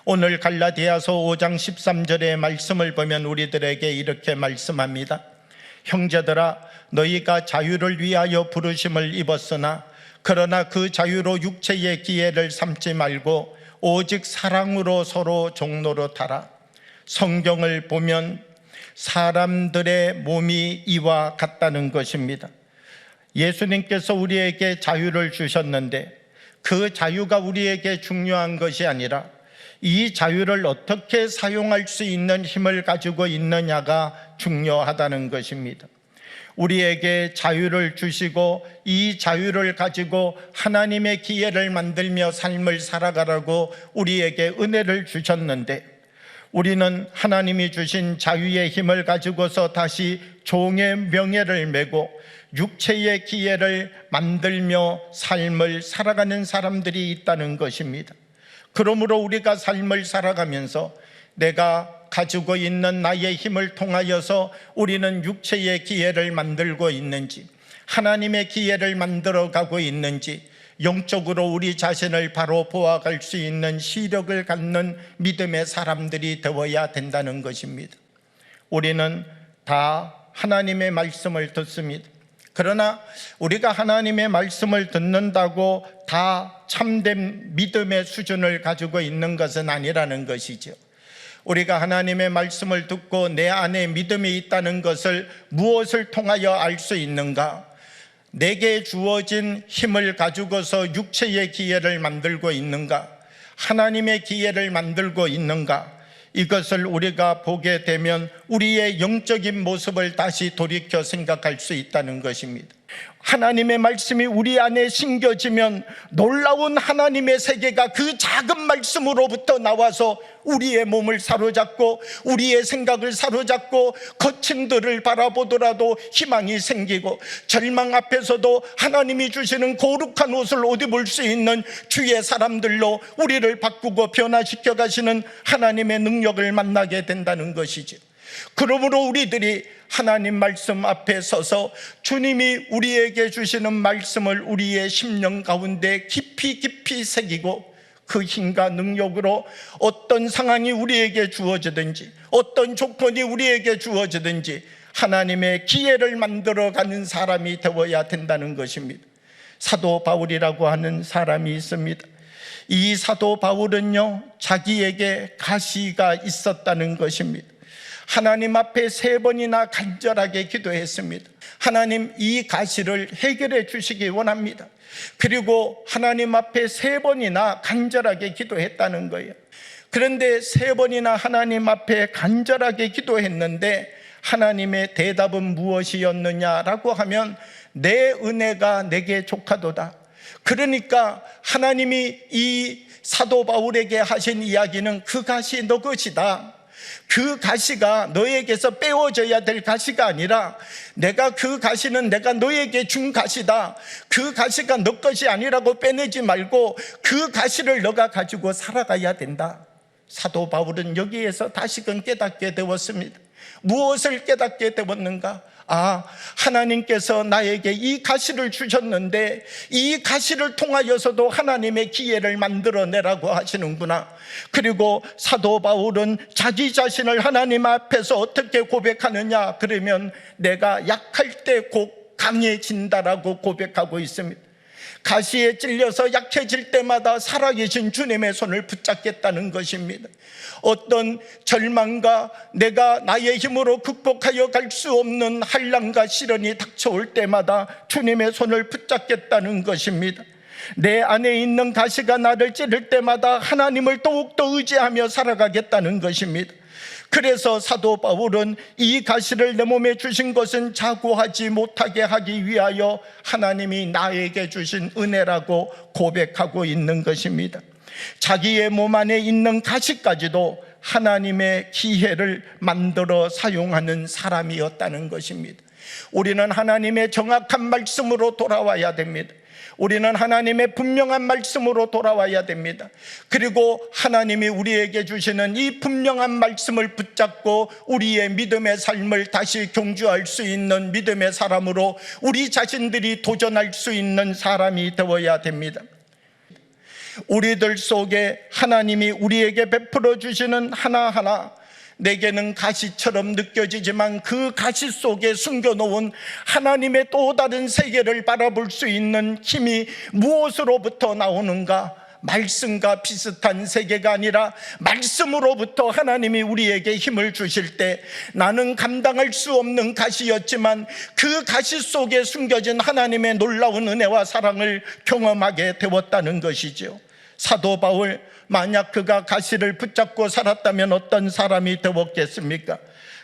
오늘 갈라디아서 5장 13절의 말씀을 보면 우리들에게 이렇게 말씀합니다. 형제들아, 너희가 자유를 위하여 부르심을 입었으나 그러나 그 자유로 육체의 기회를 삼지 말고 오직 사랑으로 서로 종로로 타라. 성경을 보면 사람들의 몸이 이와 같다는 것입니다. 예수님께서 우리에게 자유를 주셨는데 그 자유가 우리에게 중요한 것이 아니라 이 자유를 어떻게 사용할 수 있는 힘을 가지고 있느냐가 중요하다는 것입니다. 우리에게 자유를 주시고 이 자유를 가지고 하나님의 기회를 만들며 삶을 살아가라고 우리에게 은혜를 주셨는데, 우리는 하나님이 주신 자유의 힘을 가지고서 다시 종의 명예를 메고 육체의 기회를 만들며 삶을 살아가는 사람들이 있다는 것입니다. 그러므로 우리가 삶을 살아가면서 내가 가지고 있는 나의 힘을 통하여서 우리는 육체의 기회를 만들고 있는지, 하나님의 기회를 만들어가고 있는지, 영적으로 우리 자신을 바로 보아갈 수 있는 시력을 갖는 믿음의 사람들이 되어야 된다는 것입니다. 우리는 다 하나님의 말씀을 듣습니다. 그러나 우리가 하나님의 말씀을 듣는다고 다 참된 믿음의 수준을 가지고 있는 것은 아니라는 것이죠. 우리가 하나님의 말씀을 듣고 내 안에 믿음이 있다는 것을 무엇을 통하여 알 수 있는가? 내게 주어진 힘을 가지고서 육체의 기회를 만들고 있는가? 하나님의 기회를 만들고 있는가? 이것을 우리가 보게 되면 우리의 영적인 모습을 다시 돌이켜 생각할 수 있다는 것입니다. 하나님의 말씀이 우리 안에 심겨지면 놀라운 하나님의 세계가 그 작은 말씀으로부터 나와서 우리의 몸을 사로잡고 우리의 생각을 사로잡고 거친 들을 바라보더라도 희망이 생기고, 절망 앞에서도 하나님이 주시는 거룩한 옷을 옷 입을 수 있는 주의 사람들로 우리를 바꾸고 변화시켜 가시는 하나님의 능력을 만나게 된다는 것이죠. 그러므로 우리들이 하나님 말씀 앞에 서서 주님이 우리에게 주시는 말씀을 우리의 심령 가운데 깊이 새기고, 그 힘과 능력으로 어떤 상황이 우리에게 주어지든지 어떤 조건이 우리에게 주어지든지 하나님의 기회를 만들어가는 사람이 되어야 된다는 것입니다. 사도 바울이라고 하는 사람이 있습니다. 이 사도 바울은요, 자기에게 가시가 있었다는 것입니다. 하나님 앞에 3번이나 간절하게 기도했습니다. 하나님, 이 가시를 해결해 주시기 원합니다. 그리고 하나님 앞에 3번이나 간절하게 기도했다는 거예요. 그런데 3번이나 하나님 앞에 간절하게 기도했는데 하나님의 대답은 무엇이었느냐라고 하면, 내 은혜가 내게 족하도다. 그러니까 하나님이 이 사도 바울에게 하신 이야기는 그 가시 너 것이다. 그 가시가 너에게서 빼어져야 될 가시가 아니라 내가 그 가시는 내가 너에게 준 가시다. 그 가시가 너 것이 아니라고 빼내지 말고 그 가시를 너가 가지고 살아가야 된다. 사도 바울은 여기에서 다시금 깨닫게 되었습니다. 무엇을 깨닫게 되었는가? 하나님께서 나에게 이 가시를 주셨는데 이 가시를 통하여서도 하나님의 기회를 만들어내라고 하시는구나. 그리고 사도 바울은 자기 자신을 하나님 앞에서 어떻게 고백하느냐? 그러면 내가 약할 때 곧 강해진다라고 고백하고 있습니다. 가시에 찔려서 약해질 때마다 살아계신 주님의 손을 붙잡겠다는 것입니다. 어떤 절망과 내가 나의 힘으로 극복하여 갈 수 없는 한란과 시련이 닥쳐올 때마다 주님의 손을 붙잡겠다는 것입니다. 내 안에 있는 가시가 나를 찌를 때마다 하나님을 더욱더 의지하며 살아가겠다는 것입니다. 그래서 사도 바울은 이 가시를 내 몸에 주신 것은 자고하지 못하게 하기 위하여 하나님이 나에게 주신 은혜라고 고백하고 있는 것입니다. 자기의 몸 안에 있는 가시까지도 하나님의 기회를 만들어 사용하는 사람이었다는 것입니다. 우리는 하나님의 정확한 말씀으로 돌아와야 됩니다. 우리는 하나님의 분명한 말씀으로 돌아와야 됩니다. 그리고 하나님이 우리에게 주시는 이 분명한 말씀을 붙잡고 우리의 믿음의 삶을 다시 경주할 수 있는 믿음의 사람으로 우리 자신들이 도전할 수 있는 사람이 되어야 됩니다. 우리들 속에 하나님이 우리에게 베풀어 주시는 하나하나 내게는 가시처럼 느껴지지만 그 가시 속에 숨겨놓은 하나님의 또 다른 세계를 바라볼 수 있는 힘이 무엇으로부터 나오는가? 말씀과 비슷한 세계가 아니라 말씀으로부터 하나님이 우리에게 힘을 주실 때 나는 감당할 수 없는 가시였지만 그 가시 속에 숨겨진 하나님의 놀라운 은혜와 사랑을 경험하게 되었다는 것이죠. 사도 바울, 만약 그가 가시를 붙잡고 살았다면 어떤 사람이 되었겠습니까?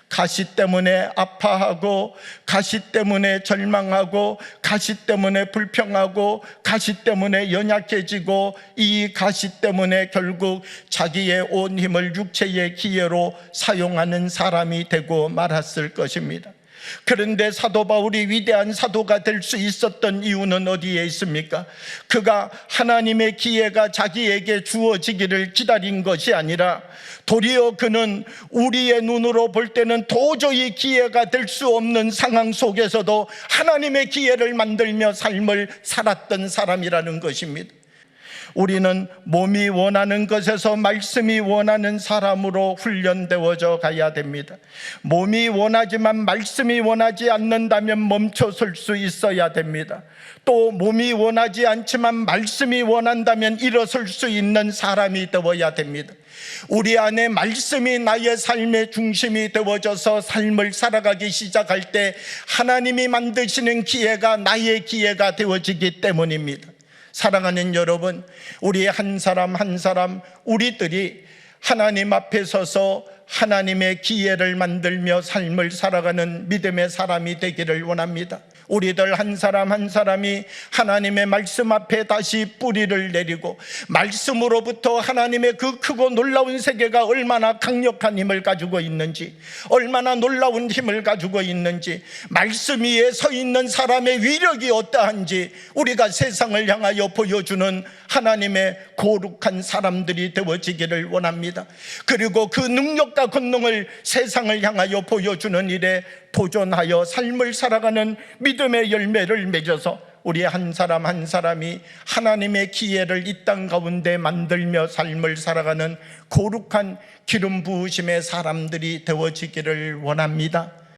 가시 때문에 아파하고, 가시 때문에 절망하고, 가시 때문에 불평하고, 가시 때문에 연약해지고, 이 가시 때문에 결국 자기의 온 힘을 육체의 기회로 사용하는 사람이 되고 말았을 것입니다. 그런데 사도 바울이 위대한 사도가 될 수 있었던 이유는 어디에 있습니까? 그가 하나님의 기회가 자기에게 주어지기를 기다린 것이 아니라 도리어 그는 우리의 눈으로 볼 때는 도저히 기회가 될 수 없는 상황 속에서도 하나님의 기회를 만들며 삶을 살았던 사람이라는 것입니다. 우리는 몸이 원하는 것에서 말씀이 원하는 사람으로 훈련되어져 가야 됩니다. 몸이 원하지만 말씀이 원하지 않는다면 멈춰설 수 있어야 됩니다. 또 몸이 원하지 않지만 말씀이 원한다면 일어설 수 있는 사람이 되어야 됩니다. 우리 안에 말씀이 나의 삶의 중심이 되어져서 삶을 살아가기 시작할 때 하나님이 만드시는 기회가 나의 기회가 되어지기 때문입니다. 사랑하는 여러분, 우리 한 사람 한 사람 우리들이 하나님 앞에 서서 하나님의 기회를 만들며 삶을 살아가는 믿음의 사람이 되기를 원합니다. 우리들 한 사람 한 사람이 하나님의 말씀 앞에 다시 뿌리를 내리고 말씀으로부터 하나님의 그 크고 놀라운 세계가 얼마나 강력한 힘을 가지고 있는지, 얼마나 놀라운 힘을 가지고 있는지, 말씀 위에 서 있는 사람의 위력이 어떠한지 우리가 세상을 향하여 보여주는 하나님의 거룩한 사람들이 되어지기를 원합니다. 그리고 그 능력과 권능을 세상을 향하여 보여주는 일에 도전하여 삶을 살아가는 믿음의 열매를 맺어서 우리 한 사람 한 사람이 하나님의 기회를 이 땅 가운데 만들며 삶을 살아가는 거룩한 기름 부으심의 사람들이 되어지기를 원합니다.